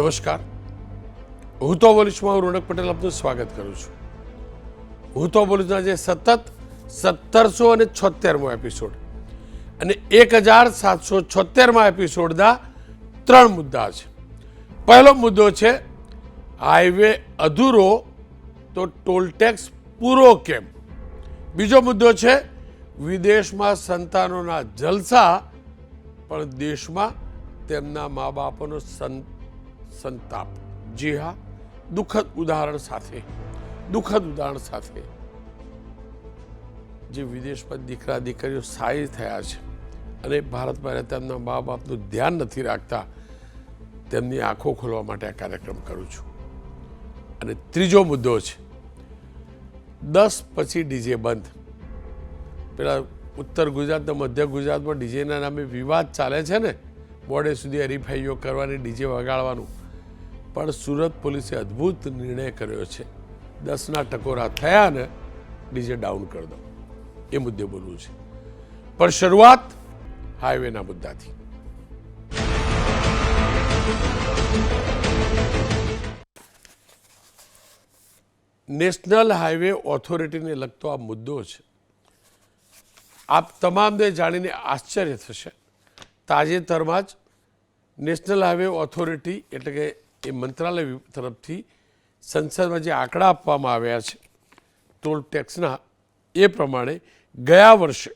નમસ્કાર, હું તો બોલીશમાં રોનક પટેલ આપનું સ્વાગત કરું છું. હું તો બોલીશના જે સતત 1776મો એપિસોડ અને 1776મા એપિસોડના 3 મુદ્દા છે. પહેલો મુદ્દો છે હાઈવે અધૂરો તો ટોલ ટેક્સ પૂરો કેમ. બીજો મુદ્દો છે વિદેશમાં સંતાનોના જલસા પણ દેશમાં તેમના મા બાપોનો સંતાપ. જી હા, દુઃખદ ઉદાહરણ સાથે જે વિદેશમાં દીકરા દીકરીઓ સ્થાયી થયા છે અને ભારતમાં તેમના મા બાપનું ધ્યાન નથી રાખતા, તેમની આંખો ખોલવા માટે આ કાર્યક્રમ કરું છું. અને ત્રીજો મુદ્દો છે 10 પછી ડીજે બંધ. પેલા ઉત્તર ગુજરાતના મધ્ય ગુજરાતમાં ડીજેના નામે વિવાદ ચાલે છે ને, મોડે સુધી હરીફાઈઓ કરવાની, ડીજે વગાડવાનું. પણ સુરત પોલીસે અદ્ભુત નિર્ણય કર્યો છે. 10ના ટકોરા થયા ને ડીજે ડાઉન કરી દો. એ મુદ્દે બોલવું છે. પણ શરૂઆત હાઈવેના મુદ્દાથી. નેશનલ હાઈવે ઓથોરિટીને લગતો આ મુદ્દો છે. આપ તમામને જાણીને આશ્ચર્ય થશે, તાજેતરમાં જ નેશનલ હાઈવે ઓથોરિટી એટલે કે એ મંત્રાલય તરફથી સંસદમાં જે આંકડા આપવામાં આવ્યા છે ટોલ ટેક્સના, એ પ્રમાણે ગયા વર્ષે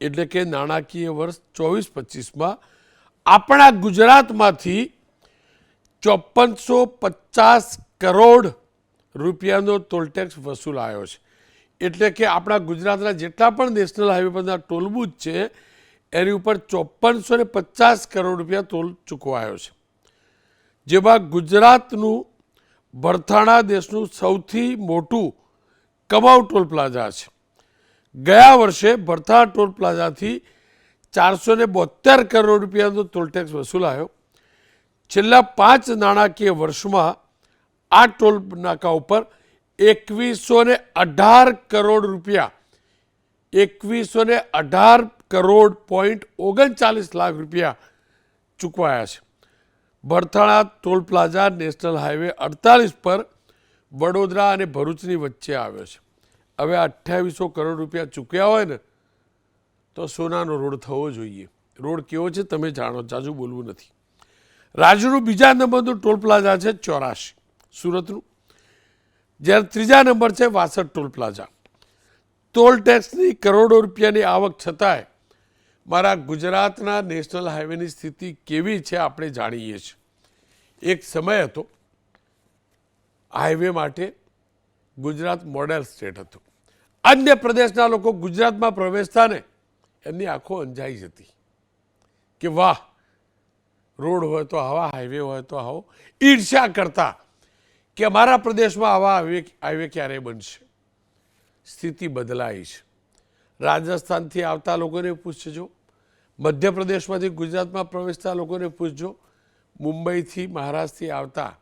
એટલે કે નાણાકીય વર્ષ 24-25માં આપણા ગુજરાતમાંથી 5450 કરોડ રૂપિયાનો ટોલ ટેક્સ વસૂલાયો છે. એટલે કે આપણા ગુજરાતના જેટલા પણ નેશનલ હાઈવે પરના ટોલ બૂથ છે એની ઉપર 5450 કરોડ રૂપિયા ટોલ ચૂકવાયો છે. જેમાં ગુજરાતનું ભરથાણા દેશનું સૌથી મોટું કમાઉ ટોલ પ્લાઝા છે. ગયા વર્ષે ભરથાણા ટોલ પ્લાઝાથી 472 કરોડ રૂપિયાનો ટોલ ટેક્સ વસૂલાયો. છેલ્લા 5 નાણાકીય વર્ષમાં આ ટોલ નાકા ઉપર 2118 કરોડ રૂપિયા 2118 કરોડ .39 લાખ રૂપિયા ચૂકવાયા છે. Bharthana toll plaza national highway 48 પર વડોદરા અને ભરૂચની વચ્ચે આવ્યો છે. હવે 2800 કરોડ રૂપિયા ચૂક્યા હોય ને તો સોનાનો રોડ થવો જોઈએ. રોડ કેવો છે તમે જાણો, જાજુ બોલવું નથી. રાજ્યનું બીજા નંબરનું ટોલ પ્લાઝા છે 84 સુરતનું, જ્યારે ત્રીજા નંબર છે વાસદ ટોલ પ્લાઝા. ટોલ ટેક્સની કરોડો રૂપિયાની આવક છતાંય મારા ગુજરાતના નેશનલ હાઈવેની સ્થિતિ કેવી છે આપણે જાણીએ છીએ. એક સમય હતો હાઈવે માટે ગુજરાત મોડેલ સ્ટેટ હતું. અન્ય પ્રદેશના લોકો ગુજરાતમાં પ્રવેશતા ને એમની આંખો અંજાઈ જતી કે વાહ, રોડ હોય તો આવા, હાઈવે હોય તો આવો. ઈર્ષ્યા કરતા કે અમારા પ્રદેશમાં આવા હાઈવે ક્યારે બનશે. સ્થિતિ બદલાઈ છે. રાજસ્થાનથી આવતા લોકોને પૂછજો, મધ્યપ્રદેશમાંથી ગુજરાતમાં પ્રવેશતા લોકોને પૂછજો, મુંબઈથી મહારાષ્ટ્રથી આવતા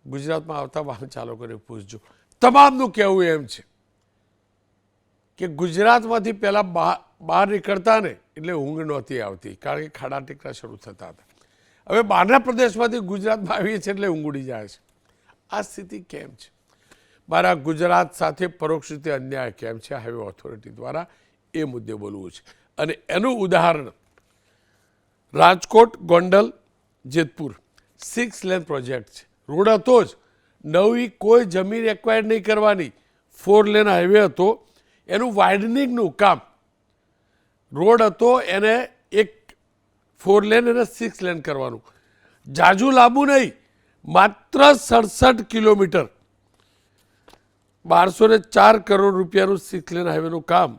ગુજરાતમાં આવતા વાહન ચાલકોને પૂછજો. તમામનું કહેવું એમ છે કે ગુજરાતમાંથી પહેલાં બહાર નીકળતા ને એટલે ઊંઘ નહોતી આવતી, કારણ કે ખાડા ટેકરા શરૂ થતા હતા. હવે બહારના પ્રદેશમાંથી ગુજરાતમાં આવીએ છીએ એટલે ઊંઘ ઉડી જાય છે. આ સ્થિતિ કેમ છે? મારા ગુજરાત સાથે પરોક્ષ રીતે અન્યાય કેમ છે હાઈવે ઓથોરિટી દ્વારા, એ મુદ્દે બોલવું છે. અને એનું ઉદાહરણ રાજકોટ ગોંડલ જેતપુર 6 લેન પ્રોજેક્ટ છે. રોડ હતો જ, નવી કોઈ જમીન એક્વાયર નહીં કરવાની, 4 લેન હાઈવે હતો. એનું વાઇડનિંગનું કામ, રોડ હતો એને એક 4 લેન એને 6 લેન કરવાનું, જાજુ લાંબુ નહીં, માત્ર 67 કિલોમીટર, 1204 કરોડ રૂપિયાનું 6 લેન હાઈવેનું કામ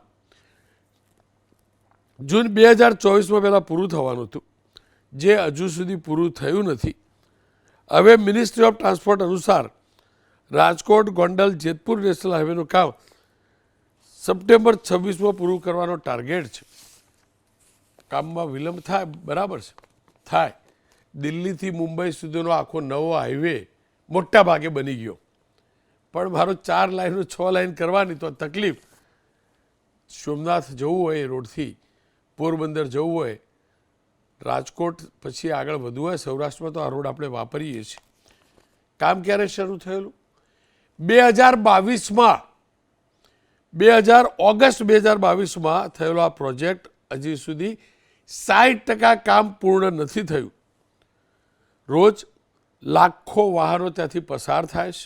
જૂન 2024માં પહેલાં પૂરું થવાનું હતું, જે હજુ સુધી પૂરું થયું નથી. હવે મિનિસ્ટ્રી ઓફ ટ્રાન્સપોર્ટ અનુસાર રાજકોટ ગોંડલ જેતપુર નેશનલ હાઈવેનું કામ સપ્ટેમ્બર 26માં પૂરું કરવાનો ટાર્ગેટ છે. કામમાં વિલંબ થાય, બરાબર છે, થાય. દિલ્હીથી મુંબઈ સુધીનો આખો નવો હાઈવે મોટા ભાગે બની ગયો, પણ મારો 4 લાઈનનું 6 લાઈન કરવાની તો તકલીફ. સોમનાથ જવું હોય રોડથી, પોરબંદર જવું હોય રાજકોટ પછી આગળ વધવું હોય સૌરાષ્ટ્રમાં તો આ રોડ આપણે વાપરીએ છીએ. કામ ક્યારે શરૂ થયેલું? 2022માં ઓગસ્ટ 2022માં થયેલો આ પ્રોજેક્ટ હજી સુધી 60% કામ પૂર્ણ નથી થયું. રોજ લાખો વાહનો ત્યાંથી પસાર થાય છે,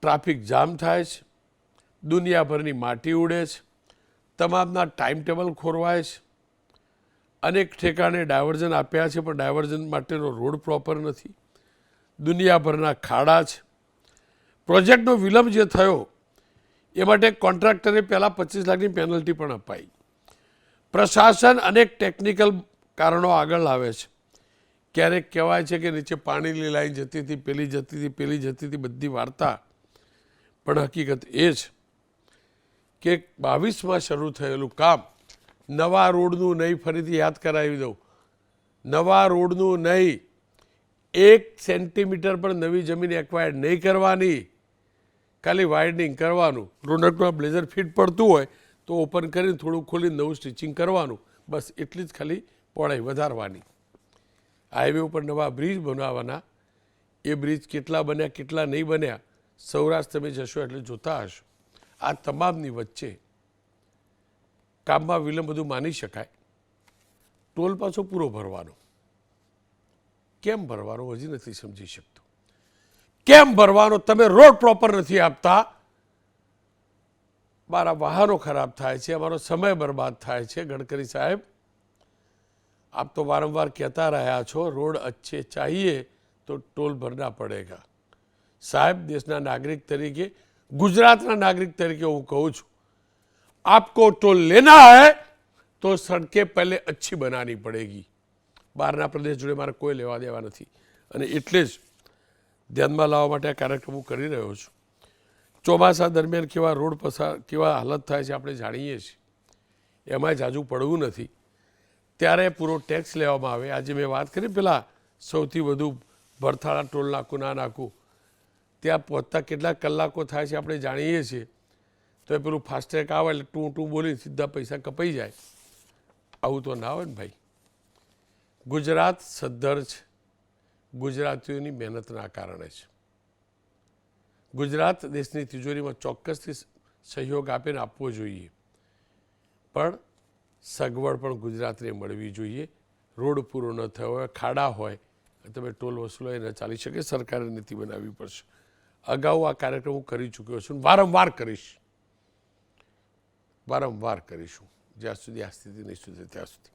ટ્રાફિક જામ થાય છે, દુનિયાભરની માટી ઉડે છે, તમામના ટાઈમ ટેબલ ખોરવાય છે, અનેક ઠેકાણે ડાયવર્ઝન આપ્યા છે પણ ડાયવર્ઝન માટેનો રોડ પ્રોપર નથી, દુનિયાભરના ખાડા છે. પ્રોજેક્ટનો વિલંબ જે થયો એ માટે કોન્ટ્રાક્ટરે પહેલાં 25 લાખની પેનલ્ટી પણ અપાઈ. પ્રશાસન અનેક ટેકનિકલ કારણો આગળ લાવે છે. ક્યારેક કહેવાય છે કે નીચે પાણીની લાઈન જતી હતી, પેલી જતી હતી, પેલી જતી હતી, બધી વાર્તા. પણ હકીકત એ છે કે 22માં શરૂ થયેલું કામ નવા રોડનું નહીં, ફરીથી યાદ કરાવી દઉં, નવા રોડનું નહીં, 1 સેન્ટીમીટર પણ નવી જમીન એક્વાયર્ડ નહીં કરવાની, ખાલી વાઇડનિંગ કરવાનું. રોડમાં બ્લેઝર ફિટ પડતું હોય તો ઓપન કરીને થોડું ખોલીને નવું સ્ટિચિંગ કરવાનું, બસ એટલી જ ખાલી પહોળાઈ વધારવાની. હાઈવે ઉપર નવા બ્રિજ બનાવવાના. એ બ્રિજ કેટલા બન્યા કેટલા નહીં બન્યા સૌરાષ્ટ્ર તમે જશો એટલે જોતા હશો. આ તમામની વચ્ચે કામમાં વિલંબ બધું માની શકાય. ટોલ પાછો પૂરો ભરવાનો. કેમ ભરવાનો હજી નથી સમજી શકતો. કેમ ભરવાનો? તમે રોડ પ્રોપર નથી આપતા, મારા વાહનો ખરાબ થાય છે, અમારો સમય બરબાદ થાય છે. ગડકરી સાહેબ, આપ તો વારંવાર કહેતા રહ્યા છો રોડ અચ્છે ચાહીએ તો ટોલ ભરના પડેગા. સાહેબ, દેશના નાગરિક તરીકે, ગુજરાતના નાગરિક તરીકે હું કહું છું, आपको टोल लेना है तो सड़कें पहले अच्छी बनानी पड़ेगी. બહારના પ્રદેશ જોડે મારે કોઈ લેવા દેવા નથી અને એટલે જ ધ્યાનમાં લાવવા માટે આ કાર્યક્રમ હું કરી રહ્યો છું. ચોમાસા દરમિયાન કેવા રોડ પસાર, કેવા હાલત થાય છે આપણે જાણીએ છીએ. એમાં જાજુ પડવું નથી ત્યારે પૂરો ટેક્સ લેવામાં આવે. આજે મેં વાત કરી પેલા સૌથી વધુ ભરથાળા ટોલ નાકું ના નાકું, ત્યાં પહોંચતા કેટલા કલાકો થાય છે આપણે જાણીએ છીએ. તો એ પેલું ફાસ્ટેગ આવે એટલે ટું બોલી સીધા પૈસા કપાઈ જાય. આવું તો ના હોય ને ભાઈ. ગુજરાત સદ્ધર છે, ગુજરાતીઓની મહેનતના કારણે છે. ગુજરાત દેશની તિજોરીમાં ચોક્કસથી સહયોગ આપીને આપવો જોઈએ, પણ સગવડ પણ ગુજરાતને મળવી જોઈએ. રોડ પૂરો ન થયો હોય, ખાડા હોય, તમે ટોલ વસૂલો એ ન ચાલી શકે. સરકારે નીતિ બનાવવી પડશે. અગાઉ આ કાર્યક્રમ હું કરી ચૂક્યો છું, વારંવાર કરીશું જ્યાં સુધી આ સ્થિતિ નહીં સુધરે ત્યાં સુધી.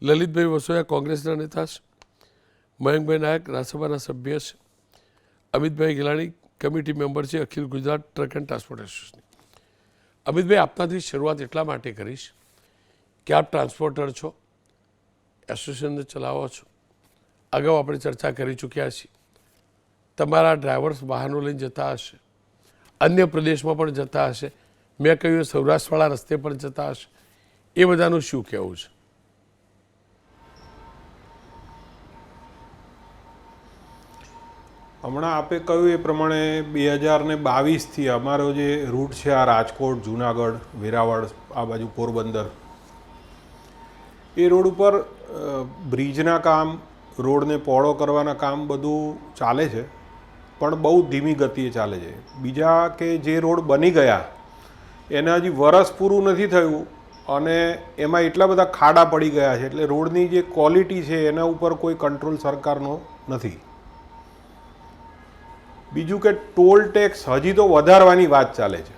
લલિતભાઈ વસોયા કોંગ્રેસના નેતા છે, મયંકભાઈ નાયક રાજ્યસભાના સભ્ય છે, અમિતભાઈ ગિલાણી કમિટી મેમ્બર છે Akhil Gujarat truck and transport એસોસિએશનની. અમિતભાઈ, આપનાથી શરૂઆત એટલા માટે કરીશ કે આપ ટ્રાન્સપોર્ટર છો, એસોસિએશન ચલાવો છો. અગાઉ આપણે ચર્ચા કરી ચૂક્યા છીએ. તમારા ડ્રાઈવર્સ વાહનો લઈને જતા હશે, અન્ય પ્રદેશમાં પણ જતા હશે, મેં કહ્યું સૌરાષ્ટ્રવાળા રસ્તે પણ જતા હશે. એ બધાનું શું કહેવું છે? હમણાં આપે કહ્યું એ પ્રમાણે 2022થી અમારો જે રૂટ છે આ રાજકોટ, જુનાગઢ, વેરાવળ, આ બાજુ પોરબંદર, એ રોડ ઉપર બ્રિજના કામ, રોડને પહોળો કરવાના કામ બધું ચાલે છે, પણ બહુ ધીમી ગતિએ ચાલે છે. બીજા કે જે રોડ બની ગયા એને હજી વરસ પૂરું નથી થયું અને એમાં એટલા બધા ખાડા પડી ગયા છે, એટલે રોડની જે ક્વોલિટી છે એના ઉપર કોઈ કંટ્રોલ સરકારનો નથી. બીજું કે ટોલ ટેક્સ હજી તો વધારવાની વાત ચાલે છે.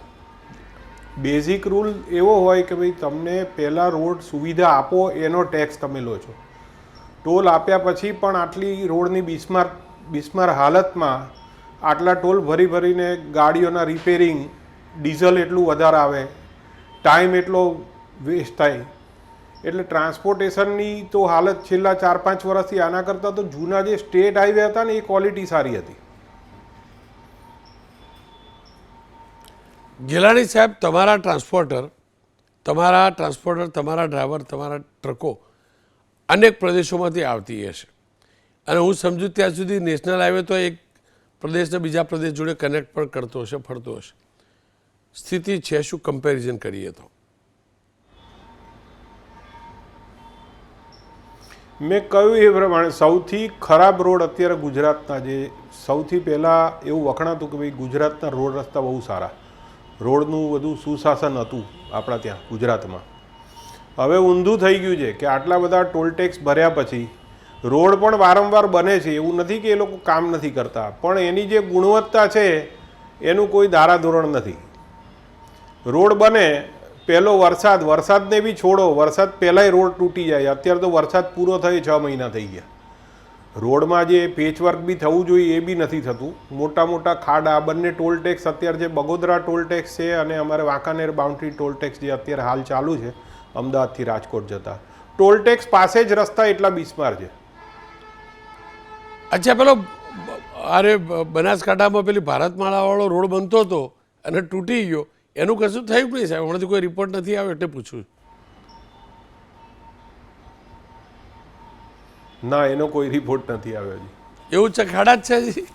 બેઝિક રૂલ એવો હોય કે ભાઈ તમને પહેલાં રોડ સુવિધા આપો એનો ટેક્સ તમે લો છો. ટોલ આપ્યા પછી પણ આટલી રોડની બિસ્માર હાલતમાં આટલા ટોલ ભરીને ગાડીઓના રિપેરિંગ, ડીઝલ એટલું વધારે આવે, ટાઈમ એટલો વેસ્ટ થાય, એટલે ટ્રાન્સપોર્ટેશનની તો હાલત છેલ્લા 4-5 વર્ષથી આના કરતાં તો જૂના જે સ્ટેટ હાઈવે હતા ને એ ક્વોલિટી સારી હતી. ગિલાણી સાહેબ, તમારા ટ્રાન્સપોર્ટર, તમારા ડ્રાઈવર, તમારા ટ્રકો અનેક પ્રદેશોમાંથી આવતી હશે અને હું સમજુ ત્યાં સુધી નેશનલ હાઈવે તો એક પ્રદેશને બીજા પ્રદેશ જોડે કનેક્ટ પણ કરતો હશે, ફરતો હશે. સ્થિતિ છે શું કમ્પેરિઝન કરીએ તો? મેં કહ્યું એ પ્રમાણે સૌથી ખરાબ રોડ અત્યારે ગુજરાતના જે સૌથી પહેલાં એવું વખણાતું કે ભાઈ ગુજરાતના રોડ રસ્તા બહુ સારા, રોડનું બધું સુશાસન હતું આપણા ત્યાં ગુજરાતમાં. હવે ઊંધું થઈ ગયું છે કે આટલા બધા ટોલ ટેક્સ ભર્યા પછી રોડ પણ વારંવાર બને છે. એવું નથી કે એ લોકો કામ નથી કરતા, પણ એની જે ગુણવત્તા છે એનું કોઈ ધારાધોરણ નથી. રોડ બને, પહેલો વરસાદને બી છોડો, વરસાદ પહેલાંય રોડ તૂટી જાય. અત્યારે તો વરસાદ પૂરો થયો 6 મહિના થઈ ગયા. રોડમાં જે પેચવર્ક બી થવું જોઈએ એ બી નથી થતું. મોટા મોટા ખાડા. બંને ટોલ ટેક્સ અત્યારે જે બગોદરા ટોલ ટેક્સ છે અને અમારે વાંકાનેર બાઉન્ડ્રી ટોલ ટેક્સ જે અત્યારે હાલ ચાલુ છે અમદાવાદથી રાજકોટ જતા, ટોલ ટેક્સ પાસે જ રસ્તા એટલા બિસ્માર છે. અચ્છા, પેલો બનાસકાંઠામાં પેલી ભારતમાળાવાળો રોડ બનતો હતો અને તૂટી ગયો, એનું કશું થયું નહીં સાહેબ? હમણાંથી કોઈ રિપોર્ટ નથી આવ્યો એટલે પૂછું. ના, એનો કોઈ રિપોર્ટ નથી આવ્યો હજી. એવું છે, ખાડા જ છે હજી?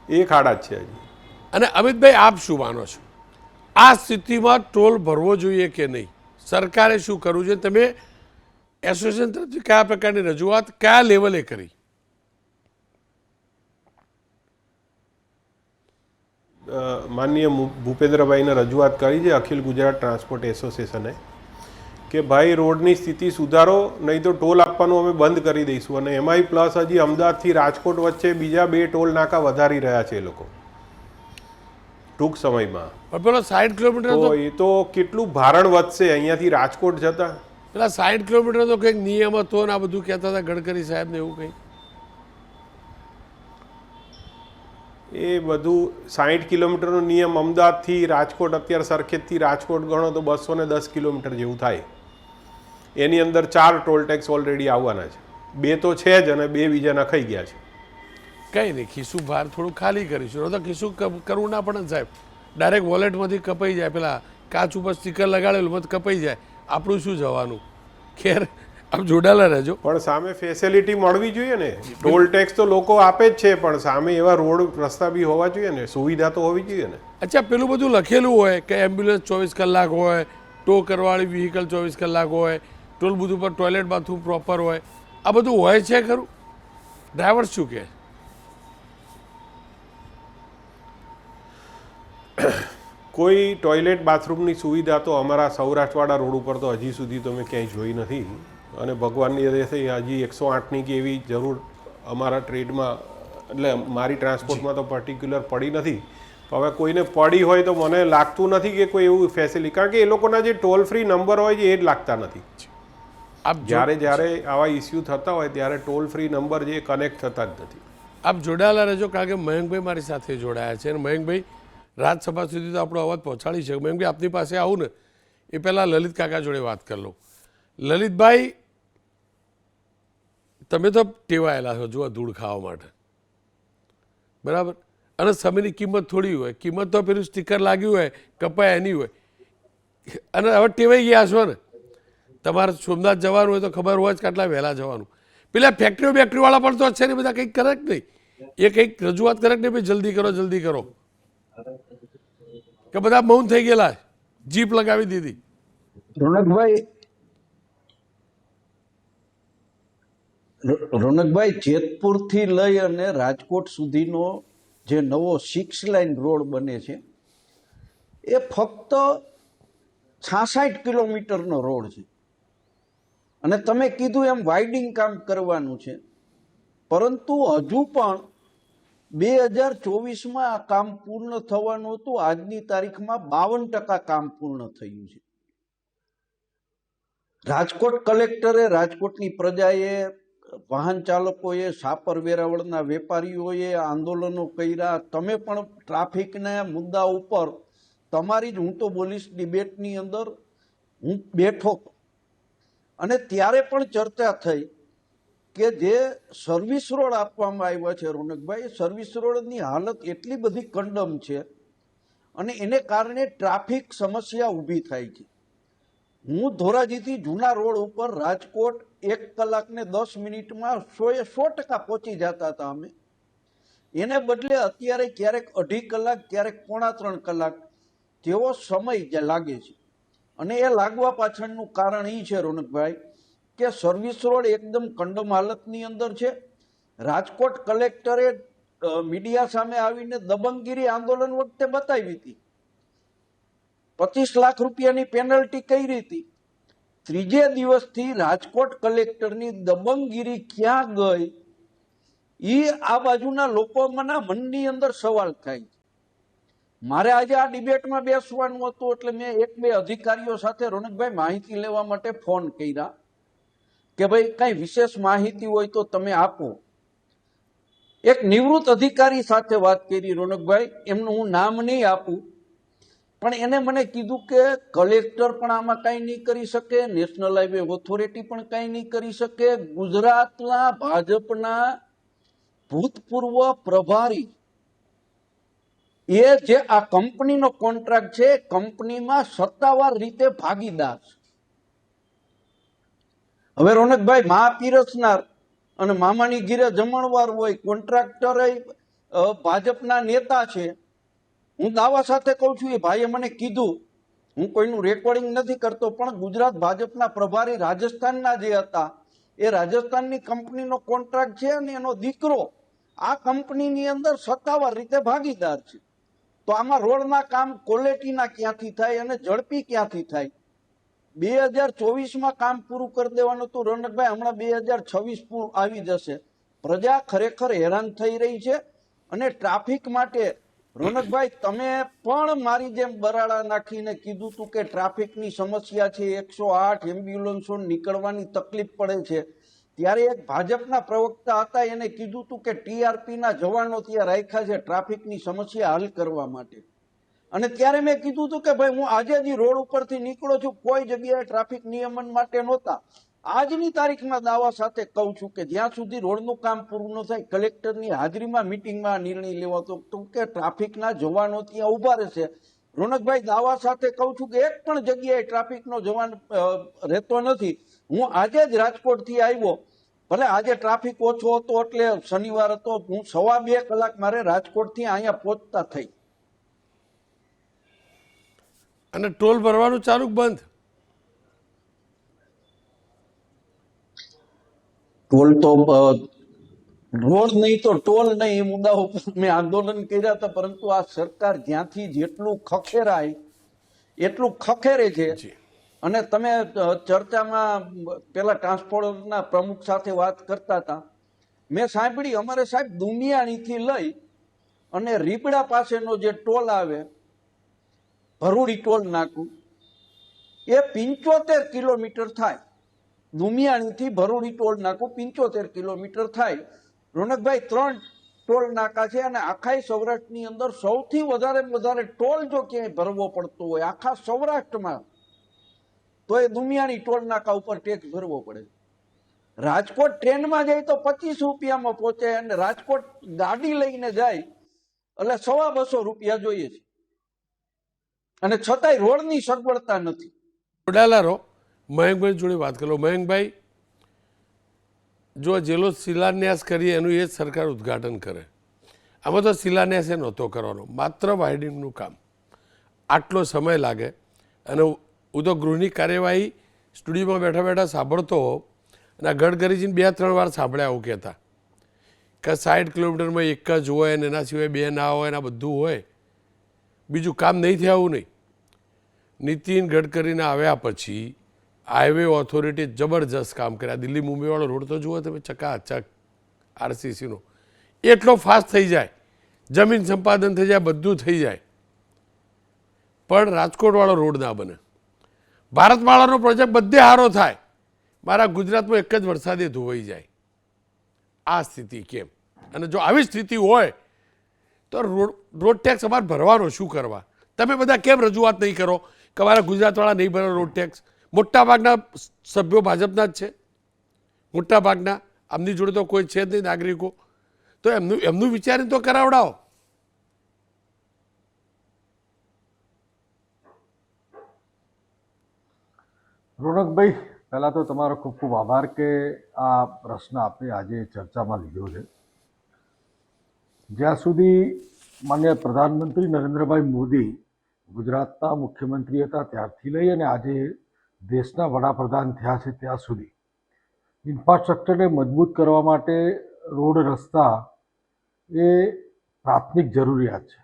એ ખાડા જ છે હજી. અને અમિતભાઈ, આપ શું માનો છો, આ સ્થિતિમાં ટોલ ભરવો જોઈએ કે નહીં? સરકારે શું કરવું જોઈએ? તમે એસોસિએશન તરફથી કયા પ્રકારની રજૂઆત કયા લેવલે કરી? માનનીય ભૂપેન્દ્રભાઈને રજૂઆત કરી છે અખિલ ગુજરાત ટ્રાન્સપોર્ટ એસોસિએશને કે ભાઈ રોડની સ્થિતિ સુધારો, નહીં તો ટોલ આપવાનું અમે બંધ કરી દઈશું. અને એમાંય પ્લસ હજી અમદાવાદથી રાજકોટ વચ્ચે બીજા 2 ટોલ નાકા વધારી રહ્યા છે એ લોકો ટૂંક સમયમાં. પણ પેલો 60 કિલોમીટર તો એ તો કેટલું ભારણ વધશે અહીંયાથી રાજકોટ જતા. પેલા 60 કિલોમીટર તો કંઈક નિયમ હતો ને આ બધું કહેતા હતા ગડકરી સાહેબ ને એવું કંઈક. એ બધું 60 કિલોમીટરનો નિયમ અમદાવાદથી રાજકોટ, અત્યારે સરખેજથી રાજકોટ ગણો તો 210 કિલોમીટર જેવું થાય. એની અંદર 4 ટોલ ટેક્સ ઓલરેડી આવવાના છે. 2 તો છે જ અને 2 બીજા નખાઈ ગયા છે. કંઈ નહીં, ખિસ્સું બહાર થોડું ખાલી કરીશું. તો ખિસ્સું કરવું ના પડે ને સાહેબ, ડાયરેક્ટ વોલેટમાંથી કપાઈ જાય. પેલા કાચ ઉપર સ્ટીકર લગાડેલું મત કપાઈ જાય, આપણું શું જવાનું? ખેર, આપ જોડાયેલા રહેજો. પણ સામે ફેસિલિટી મળવી જોઈએ ને. ટોલ ટેક્સ તો લોકો આપે જ છે, પણ સામે એવા રોડ રસ્તા બી હોવા જોઈએ ને, સુવિધા તો હોવી જોઈએ ને. અચ્છા, પેલું બધું લખેલું હોય કે એમ્બ્યુલન્સ 24 કલાક હોય, ટો કરવાવાળી વ્હીકલ 24 કલાક હોય, ટોલ બુથ ઉપર ટોયલેટ બાથરૂમ પ્રોપર હોય, આ બધું હોય છે ખરું? ડ્રાઈવર શું કહે? કોઈ ટોયલેટ બાથરૂમની સુવિધા તો અમારા સૌરાષ્ટ્રવાળા રોડ ઉપર તો હજી સુધી તો મેં ક્યાંય જોઈ નથી. અને ભગવાનની રીતે હજી 108ની કે એવી જરૂર અમારા ટ્રેડમાં, એટલે મારી ટ્રાન્સપોર્ટમાં તો પર્ટિક્યુલર પડી નથી. હવે કોઈને પડી હોય તો મને લાગતું નથી કે કોઈ એવું ફેસિલિટી, કારણ કે એ લોકોના જે ટોલ ફ્રી નંબર હોય છે એ જ લાગતા નથી. જ્યારે આવા ઇસ્યુ થતા હોય ત્યારે ટોલ ફ્રી નંબર જે કનેક્ટ થતા જ નથી. આપ જોડાયેલા રહેજો, કારણ કે મયંકભાઈ મારી સાથે જોડાયા છે અને મયંકભાઈ રાજ્યસભા સુધી તો આપણો અવાજ પહોંચાડી છે. મયંકભાઈ, આપની પાસે આવું ને એ પહેલાં લલિત કાકા જોડે વાત કરી લો. લલિતભાઈ, તમે તો ટેવાયેલા છો જુઓ ધૂળ ખાવા માટે, બરાબર? અને સમયની કિંમત થોડી હોય, કિંમત તો પેલું સ્ટીકર લાગ્યું હોય કપાય એની હોય. અને હવે ટેવાઈ ગયા છો ને, તમારે સોમનાથ જવાનું હોય તો ખબર હોય જ કે આટલા વહેલા જવાનું. પેલા ફેક્ટરીવાળા પણ તો છે ને, બધા કંઈક કરે જ નહીં. એ કંઈક રજૂઆત કરે ને, ભાઈ જલ્દી કરો જલ્દી કરો, કે બધા મૌન થઈ ગયેલા, જીપ લગાવી દીધી. રોનકભાઈ, જેતપુરથી લઈ અને રાજકોટ સુધીનો જે નવો 6 લાઇન રોડ બને છે એ ફક્ત 66 કિલોમીટરનો રોડ છે. અને તમે કીધું એમ વાઇડિંગ કામ કરવાનું છે, પરંતુ હજુ પણ 2024માં આ કામ પૂર્ણ થવાનું હતું. આજની તારીખમાં 52% કામ પૂર્ણ થયું છે. રાજકોટ કલેક્ટરે, રાજકોટની પ્રજાએ, વાહન ચાલકોએ, સાપર વેરાવળના વેપારીઓએ આંદોલનો કર્યા. તમે પણ ટ્રાફિકના મુદ્દા ઉપર તમારી જ, હું તો બોલીશ, ડિબેટની અંદર હું બેઠો અને ત્યારે પણ ચર્ચા થઈ કે જે સર્વિસ રોડ આપવામાં આવ્યા છે રોનકભાઈ, સર્વિસ રોડની હાલત એટલી બધી કંડમ છે અને એને કારણે ટ્રાફિક સમસ્યા ઊભી થાય છે. હું ધોરાજીથી જૂના રોડ ઉપર રાજકોટ 1 કલાક ને 10 મિનિટમાં 100% પહોંચી જતા હતા અમે. એને બદલે અત્યારે ક્યારેક 2.5 કલાક, ક્યારેક 2.25 કલાક જેવો સમય લાગે છે. અને એ લાગવા પાછળનું કારણ એ છે રોનકભાઈ કે સર્વિસ રોડ એકદમ કંડમ હાલતની અંદર છે. રાજકોટ કલેક્ટરે મીડિયા સામે આવીને દબંગગીરી આંદોલન વખતે બતાવી હતી, 25 લાખ રૂપિયાની પેનલ્ટી કરી હતી. ત્રીજે દિવસથી રાજકોટ કલેક્ટરની દબંગગીરી ક્યાં ગઈ એ આ બાજુના લોકોના મનની અંદર સવાલ થાય. મારે આજે આ ડિબેટમાં બેસવાનું હતું એટલે મેં 1-2 અધિકારીઓ સાથે રોનકભાઈ માહિતી લેવા માટે ફોન કર્યા કે ભાઈ કઈ વિશેષ માહિતી હોય તો તમે આપો. એક નિવૃત્ત અધિકારી સાથે વાત કરી રોનકભાઈ, એમનું હું નામ નહીં આપું, પણ એને મને કીધું કે કલેક્ટર પણ આમાં કઈ નહીં કરી શકે, નેશનલ હાઈવે ઓથોરિટી પણ કઈ નહીં કરી શકે. ગુજરાતના ભાજપના ભૂતપૂર્વ પ્રભારી એ જે આ કંપનીનો કોન્ટ્રાક્ટ છે, કંપનીમાં સત્તાવાર રીતે ભાગીદાર છે. હવે રોનકભાઈ મા પીરસનાર અને મામાની ઘીરે જમણવાર હોય, કોન્ટ્રાક્ટર ભાજપના નેતા છે. હું દાવા સાથે કહું છું, એ ભાઈએ મને કીધું, હું કોઈનું રેકોર્ડિંગ નથી કરતો, પણ ગુજરાત ભાજપના પ્રભારી રાજસ્થાનના જે હતા એ રાજસ્થાનની કંપનીનો કોન્ટ્રાક્ટ છે અને એનો દીકરો આ કંપનીની અંદર સત્તાવાર રીતે ભાગીદાર છે. તો આમાં રોડના કામ ક્વોલિટીના ક્યાંથી થાય અને ઝડપી ક્યાંથી થાય? 2024માં કામ પૂરું કરી દેવાનું હતું રોનકભાઈ, હમણાં 2026 આવી જશે. પ્રજા ખરેખર હેરાન થઈ રહી છે. અને ટ્રાફિક માટે રોનકભાઈ તમે પણ મારી જેમ બરાડા નાખીને કીધું હતું કે ટ્રાફિકની સમસ્યા છે, 108 એમ્બ્યુલન્સો નીકળવાની તકલીફ પડે છે. ત્યારે એક ભાજપના પ્રવક્તા હતા, એને કીધું હતું કે ટીઆરપીના જવાનો ત્યાં રાખ્યા છે ટ્રાફિકની સમસ્યા હલ કરવા માટે. અને ત્યારે મેં કીધું હતું કે ભાઈ હું આજે જ રોડ ઉપરથી નીકળો છું, કોઈ જગ્યાએ ટ્રાફિક નિયમન માટે નહોતા. આજની તારીખમાં દાવા સાથે કહું છું કે જ્યાં સુધી રોડનું કામ પૂરું ન થાય, કલેક્ટરની હાજરીમાં મિટિંગમાં નિર્ણય લેવાતો કે ટ્રાફિકના જવાનો ત્યાં ઉભા રહેશે. રોનકભાઈ દાવા સાથે કહું છું કે એક પણ જગ્યાએ ટ્રાફિકનો જવાન રહેતો નથી. હું આજે જ રાજકોટથી આવ્યો, ભલે આજે ટ્રાફિક ઓછો હતો એટલે શનિવાર હતો, હું 2.5 કલાક મારે રાજકોટથી અહીંયા પહોંચતા થઈ. અને ટોલ ભરવાનું ચાલુ બંધ? ટોલ તો રોડ નહીં તો ટોલ નહીં, એ મુદ્દા ઉપર મેં આંદોલન કર્યા હતા, પરંતુ આ સરકાર જ્યાંથી જેટલું ખખેરાય એટલું ખખેરે છે. અને તમે ચર્ચામાં પેલા ટ્રાન્સપોર્ટના પ્રમુખ સાથે વાત કરતા હતા, મેં સાંભળી અમારે સાહેબ દુમિયાણીથી લઈ અને રીબડા પાસેનો જે ટોલ આવે ભરૂડી ટોલ નાકું, એ 75 કિલોમીટર થાય. દુમિયાણીથી ભરૂડી ટોલ નાકું 75 કિલોમીટર થાય. રોનકભાઈ 3 ટોલ નાકા છે અને આખા સૌરાષ્ટ્રની અંદર સૌથી વધારે ટોલ જો ક્યાંય ભરવો પડતો હોય આખા સૌરાષ્ટ્રમાં તો એ દુમિયાણી ટોલ નાકા ઉપર ટેક્સ ભરવો પડે. રાજકોટ ટ્રેનમાં જાય તો 25 રૂપિયામાં પહોંચે અને રાજકોટ ગાડી લઈને જાય એટલે 250 રૂપિયા જોઈએ છે, અને છતાંય રોડની સગવડતા નથી. વડાલારો મયંકભાઈ જોડે વાત કરો. મયંકભાઈ, જો જેલો શિલાન્યાસ કરીએ એનું એ જ સરકાર ઉદ્ઘાટન કરે. આમાં તો શિલાન્યાસ એ નહોતો કરવાનો, માત્ર વાઇડિંગનું કામ. આટલો સમય લાગે. અને હું તો ગૃહની કાર્યવાહી સ્ટુડિયોમાં બેઠા બેઠા સાંભળતો હોઉં અને ગડકરીજીને 2-3 વાર સાંભળ્યા આવું કહેતા કે 60 કિલોમીટરમાં એક જ હોય અને એના સિવાય 2 ના હોય અને બધું હોય, બીજું કામ નહીં થાય આવું નહીં. નીતિન ગડકરીના આવ્યા પછી હાઈવે ઓથોરિટી જબરજસ્ત કામ કર્યા. દિલ્હી મુંબઈવાળો રોડ તો જુઓ તમે, ચકાચક આરસીસીનો એટલો ફાસ્ટ થઈ જાય, જમીન સંપાદન થઈ જાય, બધું થઈ જાય, પણ રાજકોટવાળો રોડ ના બને. ભારતમાળાનો પ્રોજેક્ટ બધે સારો થાય, મારા ગુજરાતમાં એક જ વરસાદે ધોવાઈ જાય. આ સ્થિતિ કેમ? અને જો આવી સ્થિતિ હોય તો રોડ ટેક્સ અમારે ભરવાનો શું કરવા? તમે બધા કેમ રજૂઆત નહીં કરો કે અમારા ગુજરાતવાળા નહીં ભરે રોડ ટેક્સ? મોટાભાગના સભ્યો ભાજપના જ છે, મોટાભાગના. આમની જોડે તો કોઈ છે જ નહીં નાગરિકો, તો એમનું વિચારીને તો કરાવડાવો. રોનકભાઈ, પહેલાં તો તમારો ખૂબ ખૂબ આભાર કે આ પ્રશ્ન આપણે આજે ચર્ચામાં લીધો છે. જ્યાં સુધી માનનીય પ્રધાનમંત્રી નરેન્દ્રભાઈ મોદી ગુજરાતના મુખ્યમંત્રી હતા ત્યારથી લઈ અને આજે દેશના વડાપ્રધાન થયા છે ત્યાં સુધી ઇન્ફ્રાસ્ટ્રક્ચરને મજબૂત કરવા માટે રોડ રસ્તા એ પ્રાથમિક જરૂરિયાત છે.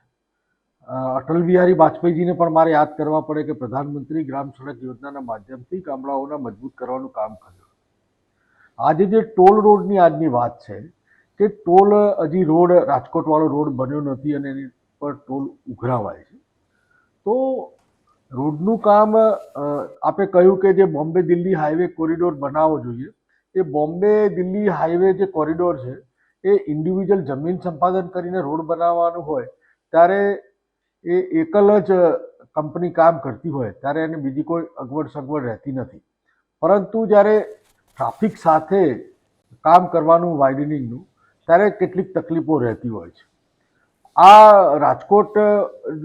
અટલ બિહારી વાજપેયીજીને પણ મારે યાદ કરવા પડે કે પ્રધાનમંત્રી ગ્રામ સડક યોજનાના માધ્યમથી ગામડાઓના મજબૂત કરવાનું કામ કર્યું. આજે જે ટોલ રોડની આજની વાત છે કે ટોલ હજી રોડ રાજકોટવાળો રોડ બન્યો નથી અને એની પર ટોલ ઉઘરાવાય છે. તો રોડનું કામ આપે કહ્યું કે જે બોમ્બે દિલ્હી હાઈવે કોરિડોર બનાવવો જોઈએ. એ બોમ્બે દિલ્હી હાઈવે જે કોરિડોર છે એ ઇન્ડિવિજ્યુઅલ જમીન સંપાદન કરીને રોડ બનાવવાનું હોય ત્યારે એ એકલ જ કંપની કામ કરતી હોય ત્યારે એને બીજી કોઈ અગવડ સગવડ રહેતી નથી. પરંતુ જ્યારે ટ્રાફિક સાથે કામ કરવાનું વાઇડનિંગનું ત્યારે કેટલીક તકલીફો રહેતી હોય છે. આ રાજકોટ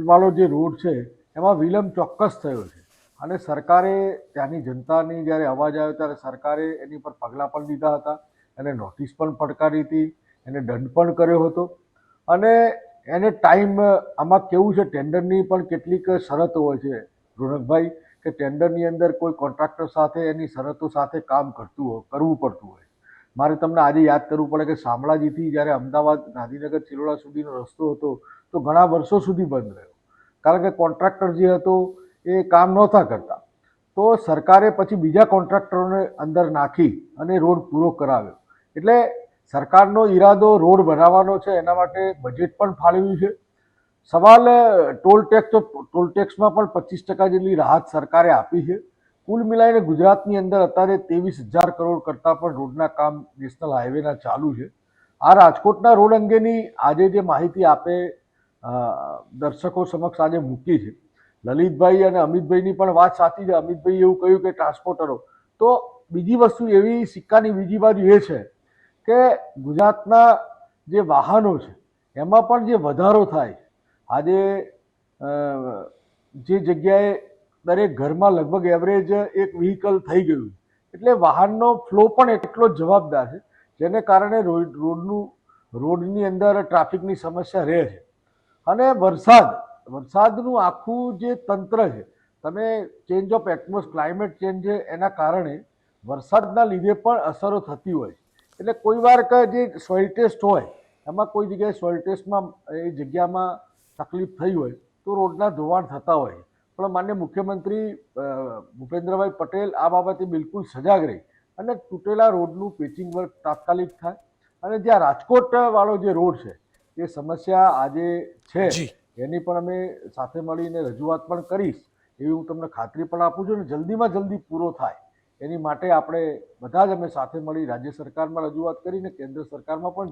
વાળો જે રોડ છે એમાં વિલંબ ચોક્કસ થયો છે અને સરકારે ત્યાંની જનતાની જ્યારે અવાજ આવ્યો ત્યારે સરકારે એની પર પગલાં પણ લીધા હતા, એને નોટિસ પણ ફટકારી હતી, એને દંડ પણ કર્યો હતો અને એને ટાઈમ આમાં કેવું છે ટેન્ડરની પણ કેટલીક શરતો હોય છે રોનકભાઈ કે ટેન્ડરની અંદર કોઈ કોન્ટ્રાક્ટર સાથે એની શરતો સાથે કામ કરવું પડતું હોય. મારે તમને આજે યાદ કરવું પડે કે શામળાજીથી જ્યારે અમદાવાદ ગાંધીનગર ચિલોડા સુધીનો રસ્તો હતો તો ઘણા વર્ષો સુધી બંધ રહ્યો કારણ કે કોન્ટ્રાક્ટર જે હતો એ કામ નહોતા કરતા. તો સરકારે પછી બીજા કોન્ટ્રાક્ટરોને અંદર નાખી અને રોડ પૂરો કરાવ્યો. એટલે સરકારનો ઈરાદો રોડ બનાવવાનો છે, એના માટે બજેટ પણ ફાળવ્યું છે. સવાલ ટોલ ટેક્સ, તો ટોલ ટેક્સમાં પણ 25% જેટલી રાહત સરકારે આપી છે. કુલ મિલાઈને ગુજરાતની અંદર અત્યારે 23,000 કરોડ કરતાં પણ રોડના કામ નેશનલ હાઈવેના ચાલુ છે. આ રાજકોટના રોડ અંગેની આજે જે માહિતી આપે દર્શકો સમક્ષ આજે મૂકી છે, લલિતભાઈ અને અમિતભાઈની પણ વાત સાચી છે. અમિતભાઈ એવું કહ્યું કે ટ્રાન્સપોર્ટરો, તો બીજી વસ્તુ એવી સિક્કાની બીજી બાજુ એ છે કે ગુજરાતના જે વાહનો છે એમાં પણ જે વધારો થાય છે. આજે જે જગ્યાએ દરેક ઘરમાં લગભગ એવરેજ એક વ્હીકલ થઈ ગયું એટલે વાહનનો ફ્લો પણ એટલો જ જવાબદાર છે, જેને કારણે રોડની અંદર ટ્રાફિકની સમસ્યા રહે છે. અને વરસાદનું આખું જે તંત્ર છે, તમે ચેન્જ ઓફ ક્લાઇમેટ ચેન્જ છે એના કારણે વરસાદના લીધે પણ અસરો થતી હોય છે. એટલે કોઈ વાર જે સોઇલ ટેસ્ટ હોય એમાં કોઈ જગ્યાએ સોઇલ ટેસ્ટમાં એ જગ્યામાં તકલીફ થઈ હોય તો રોડના ધોવાણ થતા હોય. પણ માન્ય મુખ્યમંત્રી ભૂપેન્દ્રભાઈ પટેલ આ બાબતે બિલકુલ સજાગ રહી અને તૂટેલા રોડનું પેચિંગ વર્ક તાત્કાલિક થાય. અને જ્યાં રાજકોટ વાળો જે રોડ છે એ સમસ્યા આજે છે એની પણ અમે સાથે મળીને રજૂઆત પણ કરીશ એવી હું તમને ખાતરી પણ આપું છું. અને જલ્દીમાં જલ્દી પૂરો થાય એની માટે આપણે બધા જ અમે સાથે મળી રાજ્ય સરકારમાં રજૂઆત કરીને કેન્દ્ર સરકારમાં પણ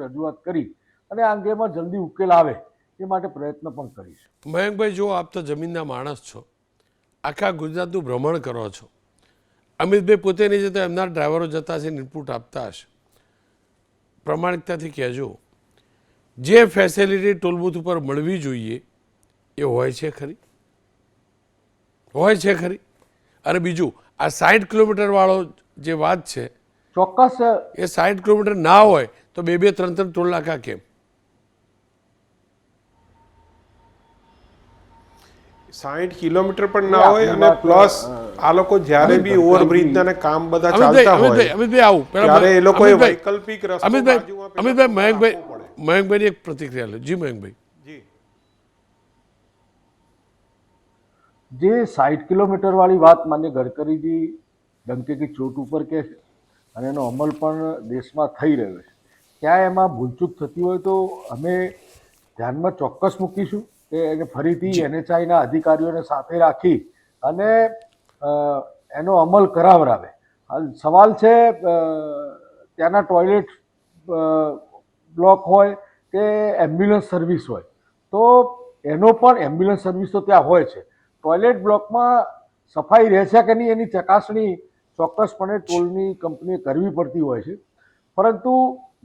રજૂઆત કરી અને આ અંગેમાં જલ્દી ઉકેલ આવે એ માટે પ્રયત્ન પણ કરીશું. મયંકભાઈ, જો આપ તો જમીનના માણસ છો, આખા ગુજરાતનું ભ્રમણ કરો છો, અમિતભાઈ પોતે નહીં જતા એમના ડ્રાઈવરો જતા હશે, ઇનપુટ આપતા હશે, પ્રામાણિકતાથી કહેજો જે ફેસિલિટી ટોલબૂથ ઉપર મળવી જોઈએ એ હોય છે ખરી? હોય છે ખરી? અને બીજું આ 60 કિલોમીટર વાળો જે વાત છે, ચોક્કસ એ 60 કિલોમીટર ના હોય તો 2-3 ટોલ નાકા કેમ? 60 કિલોમીટર પણ ના હોય અને પ્લસ આ લોકો જ્યારે બી ઓવરબ્રિજના કામ બધા ચાલતા હોય અમિતભાઈ આવું ત્યારે એ લોકોએ વૈકલ્પિક રસ્તો અમિતભાઈ મયંકભાઈની એક પ્રતિક્રિયા લો. જી મયંકભાઈ. જી, જે 60 કિલોમીટર વાળી વાત માન્ય ગડકરીજી ડંકે કી ચોટ ઉપર કે છે અને એનો અમલ પણ દેશમાં થઈ રહ્યો છે. ક્યાં એમાં ભૂલચૂક થતી હોય તો અમે ધ્યાનમાં ચોક્કસ મૂકીશું કે એને ફરીથી NHIના અધિકારીઓને સાથે રાખી અને એનો અમલ કરાવરાવે. સવાલ છે ત્યાંના ટોયલેટ બ્લોક હોય કે એમ્બ્યુલન્સ સર્વિસ હોય તો એનો પણ એમ્બ્યુલન્સ સર્વિસ તો ત્યાં હોય છે. ટોયલેટ બ્લોકમાં સફાઈ રહેશે કે નહીં એની ચકાસણી ચોક્કસપણે ટોલની કંપનીએ કરવી પડતી હોય છે. પરંતુ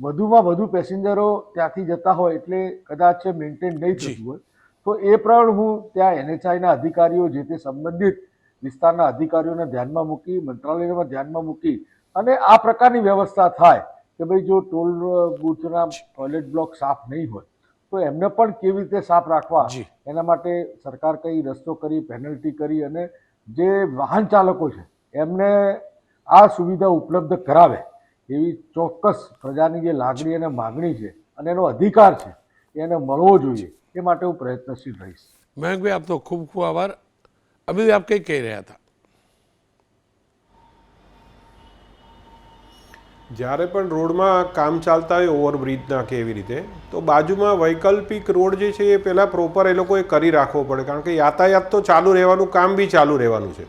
વધુમાં વધુ પેસેન્જરો ત્યાંથી જતા હોય એટલે કદાચ મેન્ટેન નહીં થતું હોય તો એ પણ હું ત્યાં NHIના અધિકારીઓ જે તે સંબંધિત વિસ્તારના અધિકારીઓને ધ્યાનમાં મૂકી, મંત્રાલયમાં ધ્યાનમાં મૂકી અને આ પ્રકારની વ્યવસ્થા થાય કે ભાઈ જો ટોલ બૂથના ટોયલેટ બ્લોક સાફ નહીં હોય તો એમને પણ કેવી રીતે સાફ રાખવા જી. એના માટે સરકાર કઈ રસ્તો કરી, પેનલ્ટી કરી અને જે વાહન ચાલકો છે એમને આ સુવિધા ઉપલબ્ધ કરાવે એવી ચોક્કસ પ્રજાની જે લાગણી અને માગણી છે અને એનો અધિકાર છે એને મળવો જોઈએ, એ માટે હું પ્રયત્નશીલ રહીશ. મયંકભાઈ, આપનો ખૂબ ખૂબ આભાર. અમિત, આપ કંઈ કહી રહ્યા હતા? જ્યારે પણ રોડમાં કામ ચાલતા હોય ઓવરબ્રિજના કે એવી રીતે, તો બાજુમાં વૈકલ્પિક રોડ જે છે એ પહેલાં પ્રોપર એ લોકોએ કરી રાખવો પડે, કારણ કે યાતાયાત તો ચાલુ રહેવાનું, કામ બી ચાલુ રહેવાનું છે.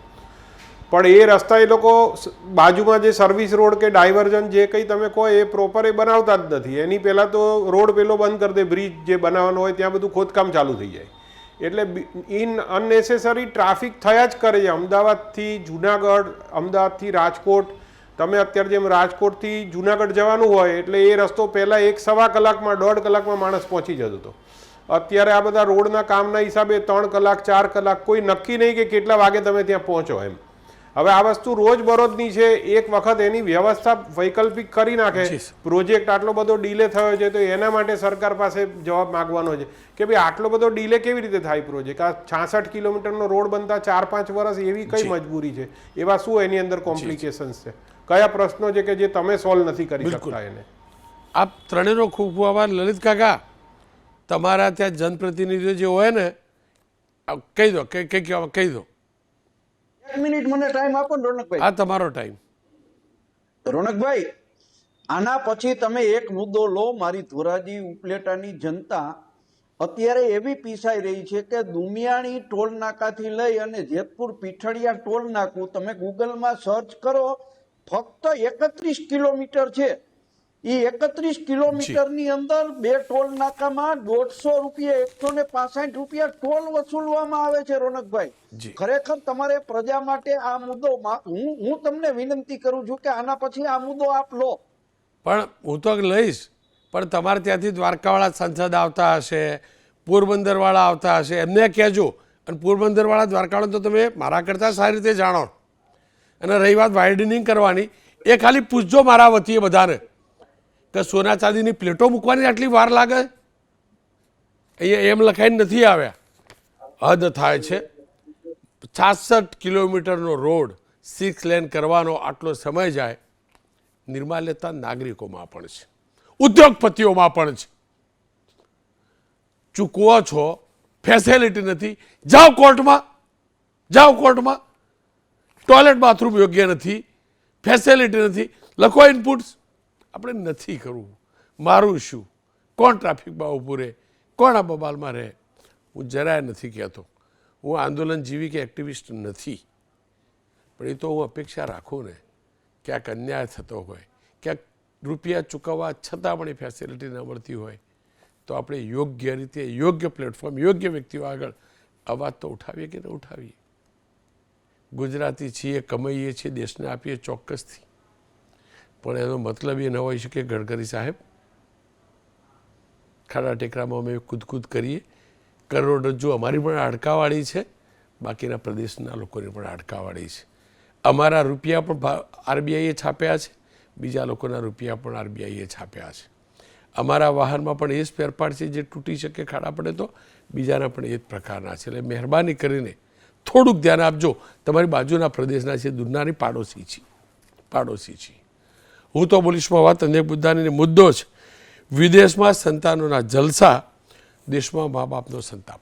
પણ એ રસ્તા એ લોકો બાજુમાં જે સર્વિસ રોડ કે ડાયવર્ઝન જે કંઈ તમે કહો એ પ્રોપર એ બનાવતા જ નથી. એની પહેલાં તો રોડ પેલો બંધ કરી દે, બ્રિજ જે બનાવવાનો હોય ત્યાં બધું ખોદકામ ચાલુ થઈ જાય. એટલે અનનેસેસરી ટ્રાફિક થયા જ કરે છે. અમદાવાદથી જુનાગઢ, અમદાવાદથી રાજકોટ, તમે અત્યારે જેમ રાજકોટથી જુનાગઢ જવાનું હોય એટલે એ રસ્તો પહેલાં 1-1.25 કલાકમાં, 1.5 કલાકમાં માણસ પહોંચી જતો હતો. અત્યારે આ બધા રોડના કામના હિસાબે 3 કલાક, 4 કલાક, કોઈ નક્કી નહીં કે કેટલા વાગે તમે ત્યાં પહોંચો એમ. હવે આ વસ્તુ રોજબરોજની છે. એક વખત એની વ્યવસ્થા વૈકલ્પિક કરી નાખે, પ્રોજેક્ટ આટલો બધો ડીલે થયો છે તો એના માટે સરકાર પાસે જવાબ માગવાનો છે કે ભાઈ આટલો બધો ડીલે કેવી રીતે થાય પ્રોજેક્ટ? આ 66 કિલોમીટરનો રોડ બનતા 4-5 વર્ષ એવી કઈ મજબૂરી છે? એવા શું એની અંદર કોમ્પ્લિકેશન્સ છે? કયા પ્રશ્નો છે કે જે તમે સોલ્વ નથી કરી શકતા એને? આપ ત્રણેયનો ખૂબ ખૂબ આભાર. લલિત કાકા, તમારા ત્યાં જનપ્રતિનિધિઓ જે હોય ને, કહી દો, કહી દો. 1 મિનિટ મને ટાઈમ આપો ને રોનકભાઈ. આ તમારો ટાઈમ. રોનકભાઈ, આના પછી તમે એક મુદ્દો લો. મારી ધોરાજી ઉપલેટાની જનતા અત્યારે એવી પીસાઈ રહી છે કે દુમિયાણી ટોલ નાકાથી લઈ અને જેતપુર પીઠડિયા ટોલ નાકું તમે ગૂગલમાં સર્ચ કરો, ફક્ત 31 કિલોમીટર છે. એ 31 કિલોમીટરની અંદર 2 ટોલ નાકામાં 150 રૂપિયા, 165 રૂપિયા ટોલ વસૂલવામાં આવે છે. રોનકભાઈ, ખરેખર તમારે પ્રજા માટે આ મુદ્દો, હું તમને વિનંતી કરું છું કે આના પછી આ મુદ્દો આપ લો. પણ હું તો લઈશ, પણ તમારે ત્યાંથી દ્વારકાવાળા સાંસદ આવતા હશે, પોરબંદરવાળા આવતા હશે, એમને કહેજો. અને પોરબંદરવાળા, દ્વારકાવાળા તો તમે મારા કરતાં સારી રીતે જાણો. અને રહી વાત વાઇડનિંગ કરવાની, એ ખાલી પૂછજો મારા વતીએ બધાને કે સોના ચાંદીની પ્લેટો મૂકવાની આટલી વાર લાગે? અહીંયા એમ લખાઈને નથી આવ્યા. હદ થાય છે. 66 કિલોમીટરનો રોડ 6 લેન કરવાનો આટલો સમય જાય. નિર્માલ્યતા નાગરિકોમાં પણ છે, ઉદ્યોગપતિઓમાં પણ છે. ચૂકવો છો, ફેસિલિટી નથી, જાઓ કોર્ટમાં, જાઓ કોર્ટમાં. ટોયલેટ બાથરૂમ યોગ્ય નથી, ફેસિલિટી નથી, લખો ઇનપુટ્સ. આપણે નથી કરવું. મારું શું? કોણ ટ્રાફિકમાં ઊભું રહે? કોણ આ બબાલમાં રહે? હું જરાય નથી કહેતો. હું આંદોલનજીવી કે એક્ટિવિસ્ટ નથી. પણ એ તો હું અપેક્ષા રાખું ને, ક્યાંક અન્યાય થતો હોય, ક્યાંક રૂપિયા ચૂકવવા છતાં પણ એ ફેસિલિટી ન મળતી હોય, તો આપણે યોગ્ય રીતે, યોગ્ય પ્લેટફોર્મ, યોગ્ય વ્યક્તિઓ આગળ અવાજ તો ઉઠાવીએ કે ન ઉઠાવીએ? ગુજરાતી છીએ, કમાઈએ છીએ, દેશને આપીએ ચોક્કસથી. પણ એનો મતલબ એ ન હોઈ શકે ગડકરી સાહેબ ખાડા ટેકરામાં અમે કૂદકૂદ કરીએ. કરોડરજ્જુ અમારી પણ હાડકાવાળી છે, બાકીના પ્રદેશના લોકોની પણ હાડકાવાળી છે. અમારા રૂપિયા પણ આરબીઆઈએ છાપ્યા છે, બીજા લોકોના રૂપિયા પણ આરબીઆઈએ છાપ્યા છે. અમારા વાહનમાં પણ એ સ્પેર પાર્ટ છે જે તૂટી શકે, ખાડા પડે તો, બીજાના પણ એ જ પ્રકારના છે. એટલે મહેરબાની કરીને થોડુંક ધ્યાન આપજો. તમારી બાજુના પ્રદેશના છે, દુનિયાની પાડોશી છીએ. હું તો બોલીશમાં વાત અનેક મુદ્દાની મુદ્દો છે. વિદેશમાં સંતાનોના જલસા, દેશમાં મા બાપનો સંતાપ.